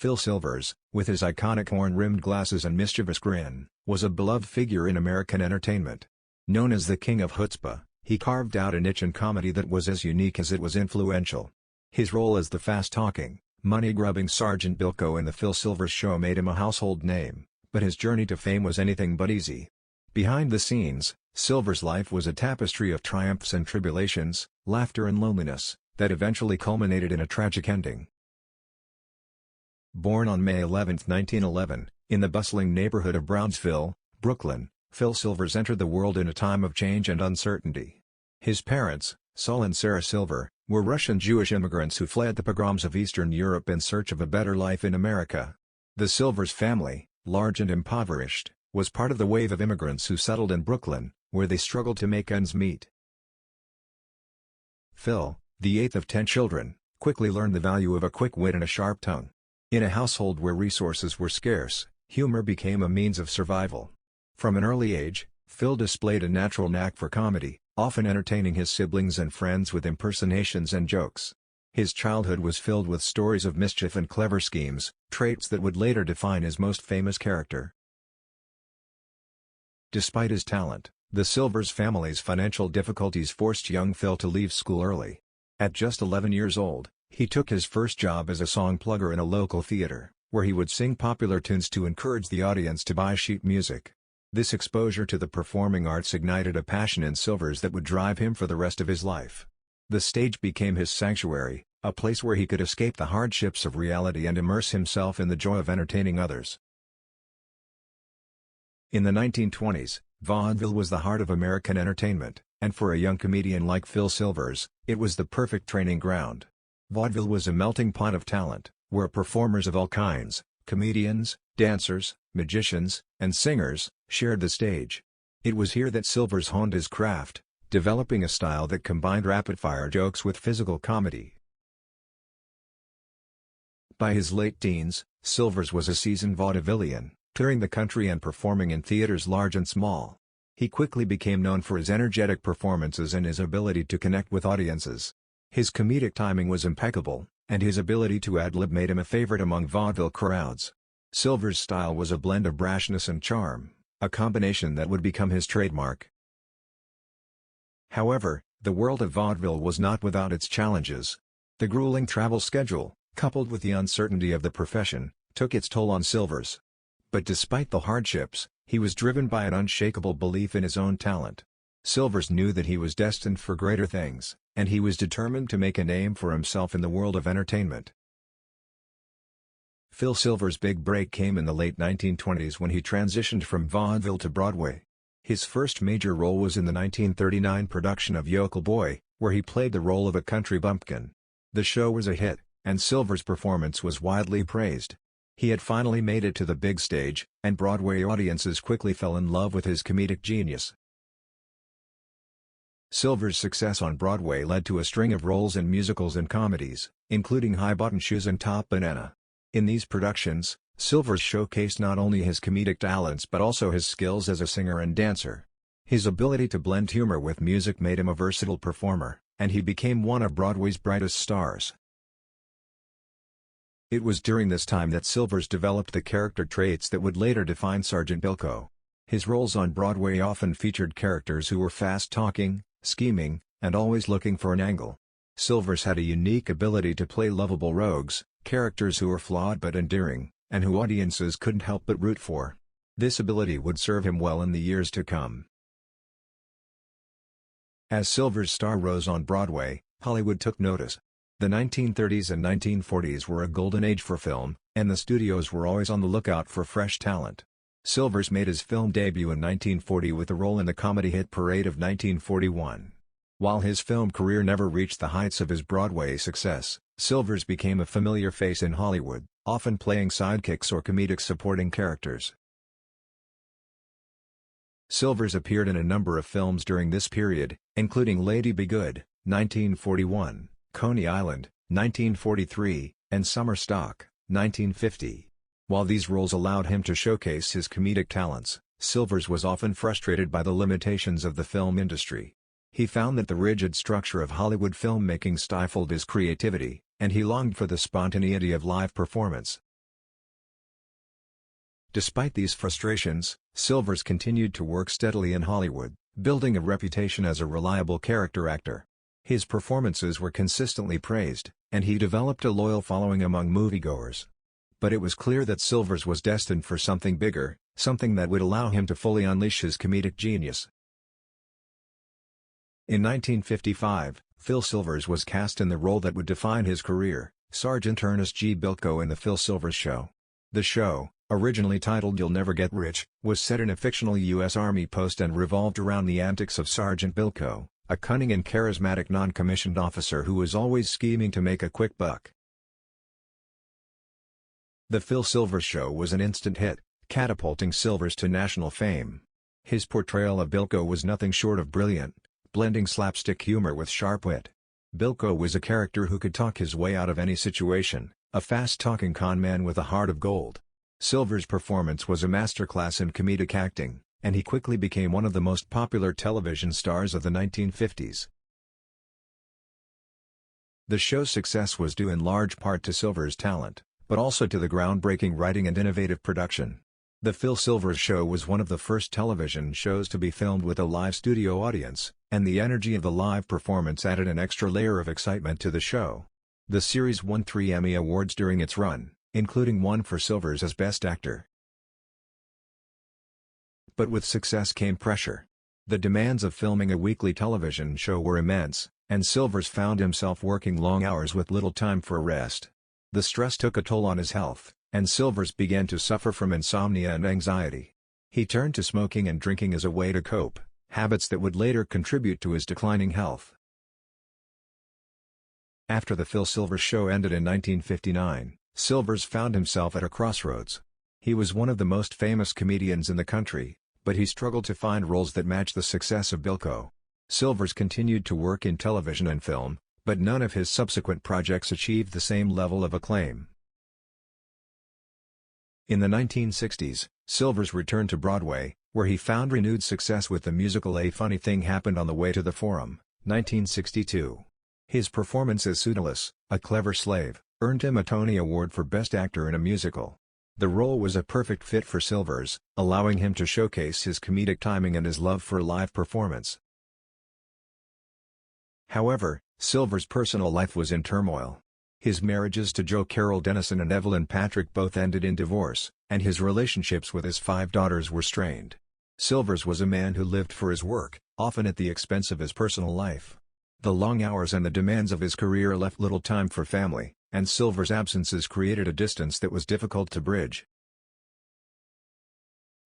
Phil Silvers, with his iconic horn-rimmed glasses and mischievous grin, was a beloved figure in American entertainment. Known as the King of Chutzpah, he carved out a niche in comedy that was as unique as it was influential. His role as the fast-talking, money-grubbing Sergeant Bilko in The Phil Silvers Show made him a household name, but his journey to fame was anything but easy. Behind the scenes, Silvers' life was a tapestry of triumphs and tribulations, laughter and loneliness, that eventually culminated in a tragic ending. Born on May 11, 1911, in the bustling neighborhood of Brownsville, Brooklyn, Phil Silvers entered the world in a time of change and uncertainty. His parents, Saul and Sarah Silver, were Russian Jewish immigrants who fled the pogroms of Eastern Europe in search of a better life in America. The Silvers family, large and impoverished, was part of the wave of immigrants who settled in Brooklyn, where they struggled to make ends meet. Phil, the eighth of 10 children, quickly learned the value of a quick wit and a sharp tongue. In a household where resources were scarce, humor became a means of survival. From an early age, Phil displayed a natural knack for comedy, often entertaining his siblings and friends with impersonations and jokes. His childhood was filled with stories of mischief and clever schemes, traits that would later define his most famous character. Despite his talent, the Silvers family's financial difficulties forced young Phil to leave school early. At just 11 years old, he took his first job as a song plugger in a local theater, where he would sing popular tunes to encourage the audience to buy sheet music. This exposure to the performing arts ignited a passion in Silvers that would drive him for the rest of his life. The stage became his sanctuary, a place where he could escape the hardships of reality and immerse himself in the joy of entertaining others. In the 1920s, vaudeville was the heart of American entertainment, and for a young comedian like Phil Silvers, it was the perfect training ground. Vaudeville was a melting pot of talent, where performers of all kinds, comedians, dancers, magicians, and singers, shared the stage. It was here that Silvers honed his craft, developing a style that combined rapid-fire jokes with physical comedy. By his late teens, Silvers was a seasoned vaudevillian, touring the country and performing in theaters large and small. He quickly became known for his energetic performances and his ability to connect with audiences. His comedic timing was impeccable, and his ability to ad-lib made him a favorite among vaudeville crowds. Silvers' style was a blend of brashness and charm, a combination that would become his trademark. However, the world of vaudeville was not without its challenges. The grueling travel schedule, coupled with the uncertainty of the profession, took its toll on Silvers. But despite the hardships, he was driven by an unshakable belief in his own talent. Silvers knew that he was destined for greater things, and he was determined to make a name for himself in the world of entertainment. Phil Silvers' big break came in the late 1920s when he transitioned from vaudeville to Broadway. His first major role was in the 1939 production of Yokel Boy, where he played the role of a country bumpkin. The show was a hit, and Silvers' performance was widely praised. He had finally made it to the big stage, and Broadway audiences quickly fell in love with his comedic genius. Silvers' success on Broadway led to a string of roles in musicals and comedies, including High Button Shoes and Top Banana. In these productions, Silvers showcased not only his comedic talents but also his skills as a singer and dancer. His ability to blend humor with music made him a versatile performer, and he became one of Broadway's brightest stars. It was during this time that Silvers developed the character traits that would later define Sergeant Bilko. His roles on Broadway often featured characters who were fast-talking, scheming, and always looking for an angle. Silvers had a unique ability to play lovable rogues, characters who were flawed but endearing, and who audiences couldn't help but root for. This ability would serve him well in the years to come. As Silvers' star rose on Broadway, Hollywood took notice. The 1930s and 1940s were a golden age for film, and the studios were always on the lookout for fresh talent. Silvers made his film debut in 1940 with a role in the comedy hit Parade of 1941. While his film career never reached the heights of his Broadway success, Silvers became a familiar face in Hollywood, often playing sidekicks or comedic supporting characters. Silvers appeared in a number of films during this period, including Lady Be Good, 1941, Coney Island, 1943, and Summer Stock, 1950. While these roles allowed him to showcase his comedic talents, Silvers was often frustrated by the limitations of the film industry. He found that the rigid structure of Hollywood filmmaking stifled his creativity, and he longed for the spontaneity of live performance. Despite these frustrations, Silvers continued to work steadily in Hollywood, building a reputation as a reliable character actor. His performances were consistently praised, and he developed a loyal following among moviegoers. But it was clear that Silvers was destined for something bigger, something that would allow him to fully unleash his comedic genius. In 1955, Phil Silvers was cast in the role that would define his career, Sergeant Ernest G. Bilko in The Phil Silvers Show. The show, originally titled You'll Never Get Rich, was set in a fictional U.S. Army post and revolved around the antics of Sergeant Bilko, a cunning and charismatic non-commissioned officer who was always scheming to make a quick buck. The Phil Silvers Show was an instant hit, catapulting Silvers to national fame. His portrayal of Bilko was nothing short of brilliant, blending slapstick humor with sharp wit. Bilko was a character who could talk his way out of any situation, a fast-talking con man with a heart of gold. Silvers' performance was a masterclass in comedic acting, and he quickly became one of the most popular television stars of the 1950s. The show's success was due in large part to Silvers' talent, but also to the groundbreaking writing and innovative production. The Phil Silvers Show was one of the first television shows to be filmed with a live studio audience, and the energy of the live performance added an extra layer of excitement to the show. The series won 3 Emmy Awards during its run, including one for Silvers as Best Actor. But with success came pressure. The demands of filming a weekly television show were immense, and Silvers found himself working long hours with little time for rest. The stress took a toll on his health, and Silvers began to suffer from insomnia and anxiety. He turned to smoking and drinking as a way to cope, habits that would later contribute to his declining health. After The Phil Silvers Show ended in 1959, Silvers found himself at a crossroads. He was one of the most famous comedians in the country, but he struggled to find roles that matched the success of Bilko. Silvers continued to work in television and film, but none of his subsequent projects achieved the same level of acclaim. In the 1960s, Silvers returned to Broadway, where he found renewed success with the musical A Funny Thing Happened on the Way to the Forum, 1962. His performance as Pseudolus, a clever slave, earned him a Tony Award for Best Actor in a Musical. The role was a perfect fit for Silvers, allowing him to showcase his comedic timing and his love for live performance. However, Silvers' personal life was in turmoil. His marriages to Jo Carol Dennison and Evelyn Patrick both ended in divorce, and his relationships with his 5 daughters were strained. Silvers was a man who lived for his work, often at the expense of his personal life. The long hours and the demands of his career left little time for family, and Silvers' absences created a distance that was difficult to bridge.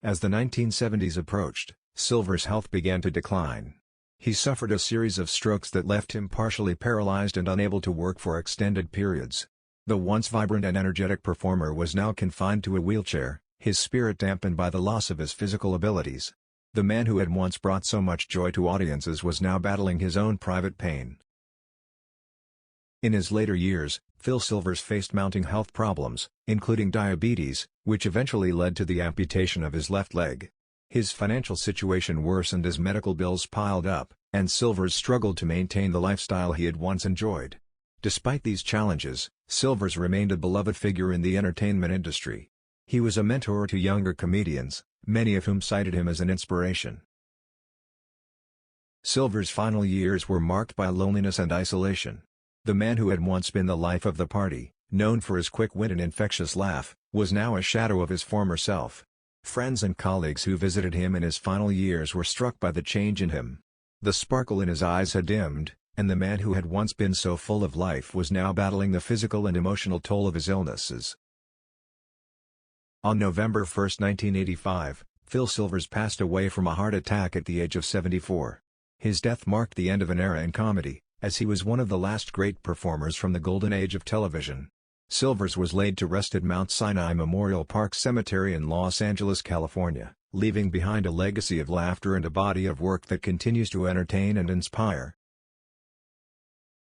As the 1970s approached, Silvers' health began to decline. He suffered a series of strokes that left him partially paralyzed and unable to work for extended periods. The once vibrant and energetic performer was now confined to a wheelchair, his spirit dampened by the loss of his physical abilities. The man who had once brought so much joy to audiences was now battling his own private pain. In his later years, Phil Silvers faced mounting health problems, including diabetes, which eventually led to the amputation of his left leg. His financial situation worsened as medical bills piled up, and Silvers struggled to maintain the lifestyle he had once enjoyed. Despite these challenges, Silvers remained a beloved figure in the entertainment industry. He was a mentor to younger comedians, many of whom cited him as an inspiration. Silvers' final years were marked by loneliness and isolation. The man who had once been the life of the party, known for his quick wit and infectious laugh, was now a shadow of his former self. Friends and colleagues who visited him in his final years were struck by the change in him. The sparkle in his eyes had dimmed, and the man who had once been so full of life was now battling the physical and emotional toll of his illnesses. On November 1, 1985, Phil Silvers passed away from a heart attack at the age of 74. His death marked the end of an era in comedy, as he was one of the last great performers from the golden age of television. Silvers was laid to rest at Mount Sinai Memorial Park Cemetery in Los Angeles, California, leaving behind a legacy of laughter and a body of work that continues to entertain and inspire.